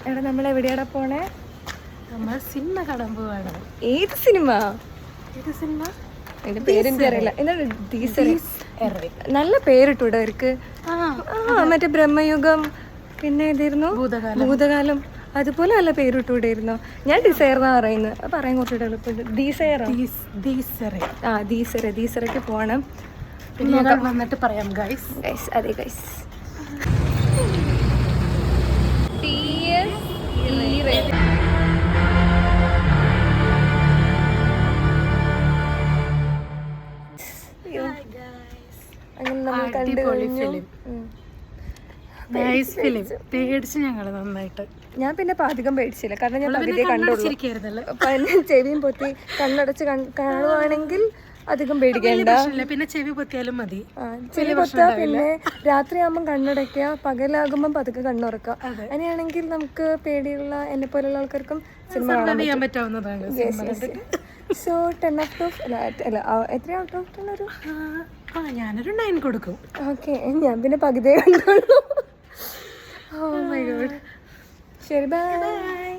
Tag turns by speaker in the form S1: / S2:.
S1: എടാ നമ്മൾ എവിടെയാടാ പോണേ?
S2: നമ്മൾ സിനിമ കാണാൻ പോവാണ്.
S1: ഏത് സിനിമ?
S2: ഏത് സിനിമ?
S1: എന്റെ പേരെനിക്ക് അറിയില്ല. എന്താണ് ദീസറെ? നല്ല പേരിട്ടൂടെ അവർക്ക്. മറ്റേ ബ്രഹ്മയുഗം, പിന്നെ ഏതായിരുന്നു ഭൂതകാലം, അതുപോലെ നല്ല പേരിട്ടൂടായിരുന്നോ? ഞാൻ ഡിസൈർ എന്നാ പറയുന്നത്. പറയാൻ കുറച്ചുകൂടെ എളുപ്പമുണ്ട്. ദീസറയ്ക്ക് പോകണം.
S2: വന്നിട്ട് പറയാം ഗൈസ്.
S1: അതെ ഗൈസ്. അങ്ങനെ നമ്മൾ കണ്ടു കഴിഞ്ഞു.
S2: പേടിച്ച് ഞങ്ങള് നന്നായിട്ട്.
S1: ഞാൻ പിന്നെ അധികം പേടിച്ചില്ല, കാരണം ഞാൻ പകുതിയെ കണ്ടുള്ളൂ. ചെവിയും പൊത്തി കണ്ണടച്ച് കാണുവാണെങ്കിൽ അധികം പേടിക്കണ്ട.
S2: പിന്നെ ചെവി പൊത്തിയാലും മതി.
S1: ചെവി പൊത്താ പിന്നെ രാത്രിയാകുമ്പോൾ കണ്ണടയ്ക്കുക, പകലാകുമ്പോൾ പതുക്കെ കണ്ണുറക്കുക. അങ്ങനെയാണെങ്കിൽ നമുക്ക് പേടിയുള്ള എന്നെ പോലുള്ള ആൾക്കാർക്കും സിനിമ കാണാൻ
S2: പറ്റാവുന്നതാണ്.
S1: സോ 10 out of അല്ല എത്ര ഔട്ട് ഓഫ് 10? ഒരു
S2: ഞാനൊരു 9 കൊടുക്കും.
S1: ഓക്കെ, ഞാൻ പിന്നെ പകുതിയെ കണ്ടുള്ളൂ. Oh my god. ശരി, ബൈ.